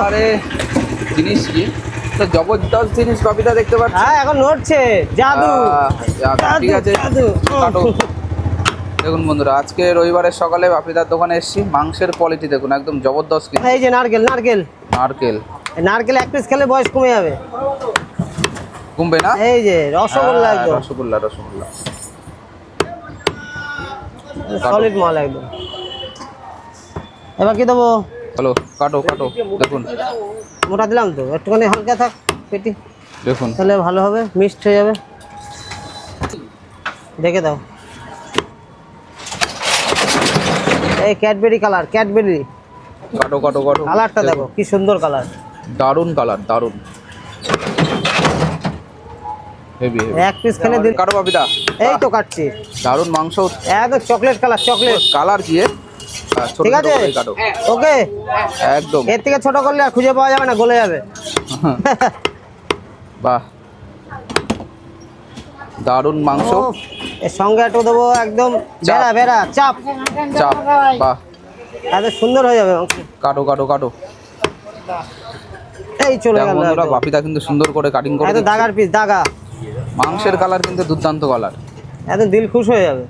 আরে জিনিস কি তো জবরদস্ত জিনিস বাপিদা দেখতে পাচ্ছি। হ্যাঁ এখন নড়ছে, জাদু। ঠিক আছে জাদু। কাটো। দেখুন বন্ধুরা, আজকে রবিবারের সকালে বাপিদার দোকানে এসেছি। মাংসের কোয়ালিটি দেখুন, একদম জবরদস্ত কিন্তু। এই যে নারকেল, নারকেল নারকেল, এই নারকেল এক পিস খেলে বয়স কমে যাবে। কমবে না? এই যে রসগোল্লা, হ্যাঁ, একদম রসগোল্লা রসগোল্লা সলিড মাল একদম। এবার কি দেবো? হ্যালো, কাটো কাটো। দেখুন মোটা দিলাম তো, একটুখানি হালকা থাক পেটি, দেখুন তাহলে ভালো হবে, মিক্সড হয়ে যাবে। দেখে দাও, এই ক্যাডবেরি কালার, ক্যাডবেরি কাটো কাটো কাটো। কালারটা দেখো কি সুন্দর কালার, দারুন কালার, দারুন হেভি হেভি। এক পিস খেলে দিন। কাটো বাপিদা। এই তো কাটছি, দারুন মাংস। একদম চকলেট কালার, চকলেট। কালার কি এর? ছোট ঠিক ছোট আছে, করে কাটো ওকে। একদম। এর থেকে ছোট করলে আর খুঁজে পাওয়া যাবে না, গলে যাবে। বাহ, দারুন মাংস। ও, এর সঙ্গে একটু দেবো একদম বেড়া বেড়া চাপ চাপ, বাহ, এত সুন্দর হয়ে যাবে মাংস। কাটো কাটো কাটো। এই চলে দেখো গেল বন্ধুরা, একদম। বাপিদা কিন্তু সুন্দর করে কাটিং করে এত দিচ্ছে। দাগার পিস, দাগা। মাংসের কালার কিন্তু দুর্দান্ত কালার। এত দিল খুশ হয়ে যাবে।